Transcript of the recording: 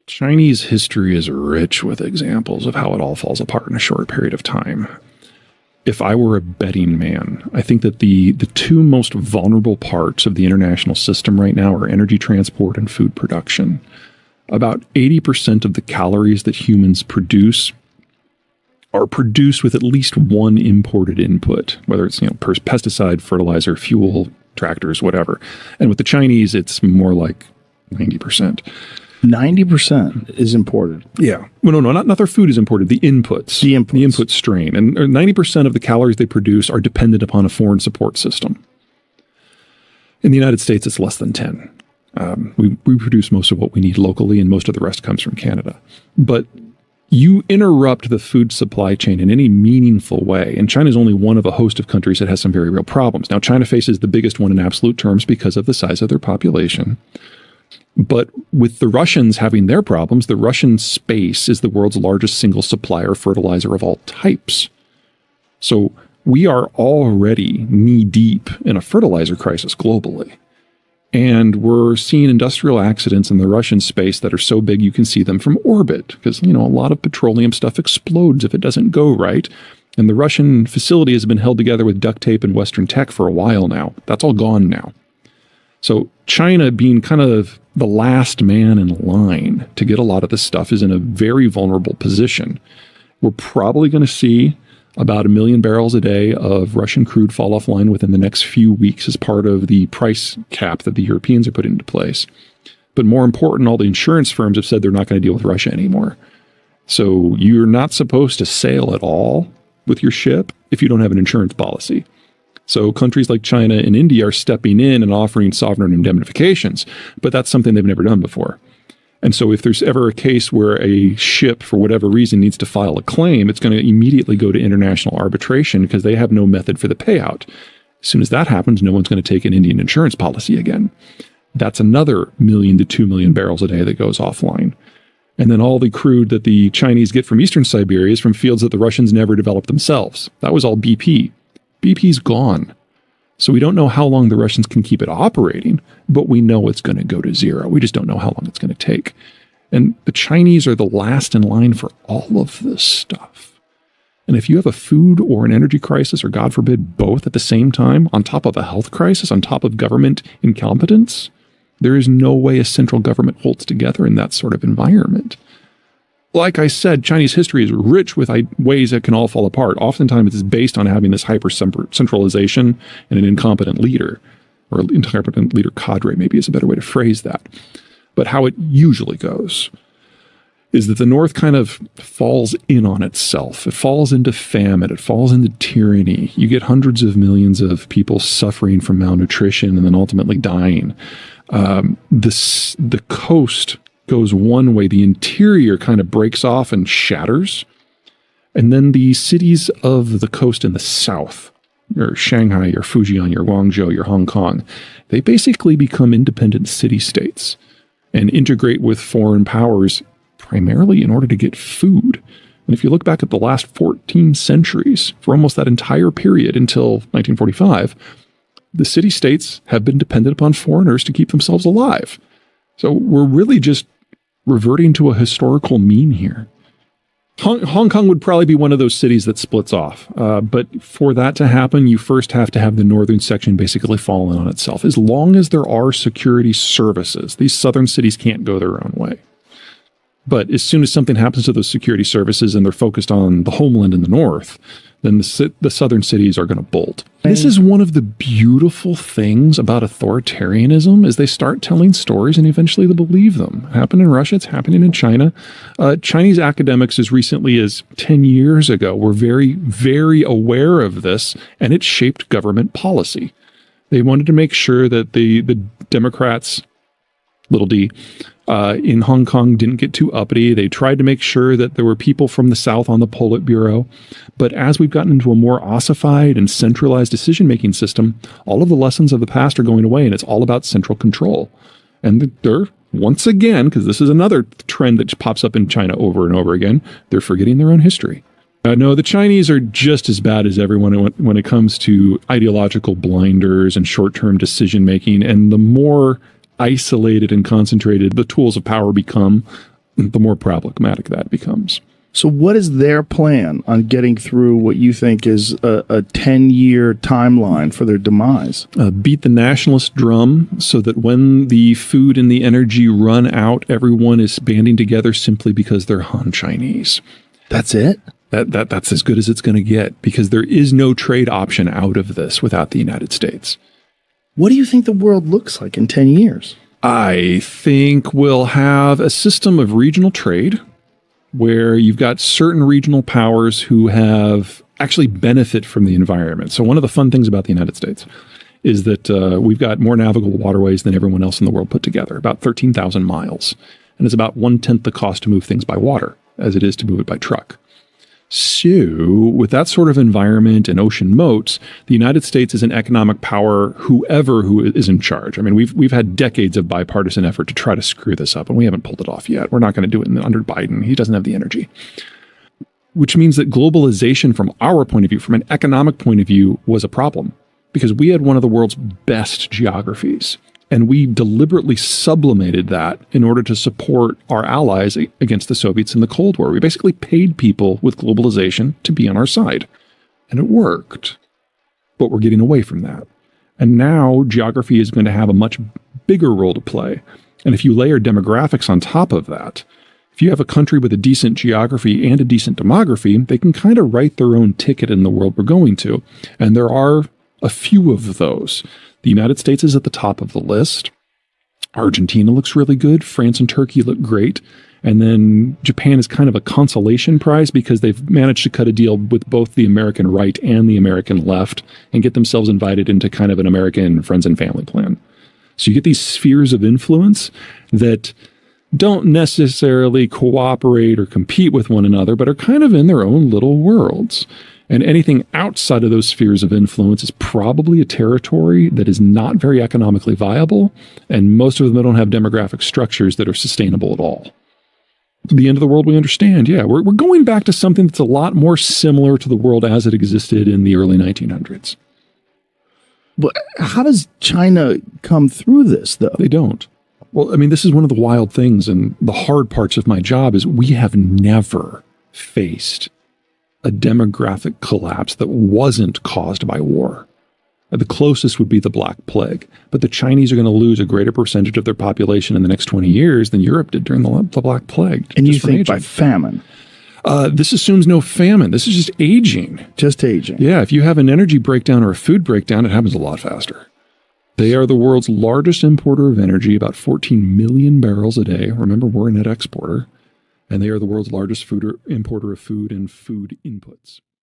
Chinese history is rich with examples of how it all falls apart in a short period of time. If I were a betting man, I think that the two most vulnerable parts of the international system right now are energy transport and food production. About 80% of the calories that humans produce are produced with at least one imported input, whether it's pesticide, fertilizer, fuel, tractors, whatever. And with the Chinese, it's more like 90%. 90% is imported. Yeah. Well, no, not their food is imported. The inputs. The input strain. And 90% of the calories they produce are dependent upon a foreign support system. In the United States, it's less than 10. We produce most of what we need locally, and most of the rest comes from Canada. But you interrupt the food supply chain in any meaningful way, and China is only one of a host of countries that has some very real problems. Now, China faces the biggest one in absolute terms because of the size of their population. But with the Russians having their problems, the Russian space is the world's largest single supplier of fertilizer of all types. So we are already knee-deep in a fertilizer crisis globally. And we're seeing industrial accidents in the Russian space that are so big you can see them from orbit because, a lot of petroleum stuff explodes if it doesn't go right. And the Russian facility has been held together with duct tape and Western tech for a while now. That's all gone now. So China, being kind of the last man in line to get a lot of this stuff, is in a very vulnerable position. We're probably going to see about 1 million barrels a day of Russian crude fall offline within the next few weeks as part of the price cap that the Europeans are putting into place. But more important, all the insurance firms have said they're not going to deal with Russia anymore. So you're not supposed to sail at all with your ship if you don't have an insurance policy. So countries like China and India are stepping in and offering sovereign indemnifications, but that's something they've never done before. And so if there's ever a case where a ship, for whatever reason, needs to file a claim, it's going to immediately go to international arbitration because they have no method for the payout. As soon as that happens, no one's going to take an Indian insurance policy again. That's another 1 million to 2 million barrels a day that goes offline. And then all the crude that the Chinese get from Eastern Siberia is from fields that the Russians never developed themselves. That was all BP. BP's gone. So we don't know how long the Russians can keep it operating, but we know it's going to go to zero. We just don't know how long it's going to take. And the Chinese are the last in line for all of this stuff. And if you have a food or an energy crisis, or God forbid, both at the same time, on top of a health crisis, on top of government incompetence, there is no way a central government holds together in that sort of environment. Like I said, Chinese history is rich with ways that can all fall apart. Oftentimes it's based on having this hyper-centralization and an incompetent leader, or incompetent leader cadre, maybe is a better way to phrase that. But how it usually goes is that the North kind of falls in on itself. It falls into famine. It falls into tyranny. You get hundreds of millions of people suffering from malnutrition and then ultimately dying. The coast goes one way. The interior kind of breaks off and shatters. And then the cities of the coast in the south, your Shanghai, your Fujian, your Guangzhou, your Hong Kong, they basically become independent city-states and integrate with foreign powers primarily in order to get food. And if you look back at the last 14 centuries, for almost that entire period until 1945, the city-states have been dependent upon foreigners to keep themselves alive. So we're really just reverting to a historical mean here. Hong Kong would probably be one of those cities that splits off. But for that to happen, you first have to have the northern section basically fall in on itself. As long as there are security services, these southern cities can't go their own way. But as soon as something happens to those security services and they're focused on the homeland in the north, then the southern cities are going to bolt. This is one of the beautiful things about authoritarianism is they start telling stories and eventually they believe them. It happened in Russia. It's happening in China. Chinese academics as recently as 10 years ago were very, very aware of this, and it shaped government policy. They wanted to make sure that the Democrats, little d, in Hong Kong didn't get too uppity. They tried to make sure that there were people from the South on the Politburo. But as we've gotten into a more ossified and centralized decision-making system, all of the lessons of the past are going away, and it's all about central control. And they're, once again, because this is another trend that pops up in China over and over again, they're forgetting their own history. No, the Chinese are just as bad as everyone when it comes to ideological blinders and short-term decision-making, and the more isolated and concentrated the tools of power become, the more problematic that becomes. So what is their plan on getting through what you think is a 10-year timeline for their demise? Beat the nationalist drum so that when the food and the energy run out, everyone is banding together simply because they're Han Chinese. That's it? That's as good as it's going to get, because there is no trade option out of this without the United States. What do you think the world looks like in 10 years? I think we'll have a system of regional trade where you've got certain regional powers who have actually benefit from the environment. So one of the fun things about the United States is that we've got more navigable waterways than everyone else in the world put together, about 13,000 miles. And it's about 1/10 the cost to move things by water as it is to move it by truck. So with that sort of environment and ocean moats, the United States is an economic power, who is in charge. I mean, we've had decades of bipartisan effort to try to screw this up, and we haven't pulled it off yet. We're not going to do it under Biden. He doesn't have the energy. Which means that globalization, from our point of view, from an economic point of view, was a problem, because we had one of the world's best geographies. And we deliberately sublimated that in order to support our allies against the Soviets in the Cold War. We basically paid people with globalization to be on our side. And it worked. But we're getting away from that. And now geography is going to have a much bigger role to play. And if you layer demographics on top of that, if you have a country with a decent geography and a decent demography, they can kind of write their own ticket in the world we're going to. And there are a few of those. The United States is at the top of the list. Argentina looks really good. France and Turkey look great. And then Japan is kind of a consolation prize because they've managed to cut a deal with both the American right and the American left and get themselves invited into kind of an American friends and family plan. So you get these spheres of influence that don't necessarily cooperate or compete with one another, but are kind of in their own little worlds. And anything outside of those spheres of influence is probably a territory that is not very economically viable, and most of them don't have demographic structures that are sustainable at all. The end of the world we understand, yeah. We're going back to something that's a lot more similar to the world as it existed in the early 1900s. But how does China come through this, though? They don't. Well, I mean, this is one of the wild things, and the hard parts of my job is we have never faced a demographic collapse that wasn't caused by war. The closest would be the Black Plague. But the Chinese are going to lose a greater percentage of their population in the next 20 years than Europe did during the Black Plague. And you think by famine? This assumes no famine. This is just aging. Just aging. Yeah, if you have an energy breakdown or a food breakdown, it happens a lot faster. They are the world's largest importer of energy, about 14 million barrels a day. Remember, we're a net exporter. And they are the world's largest importer of food and food inputs.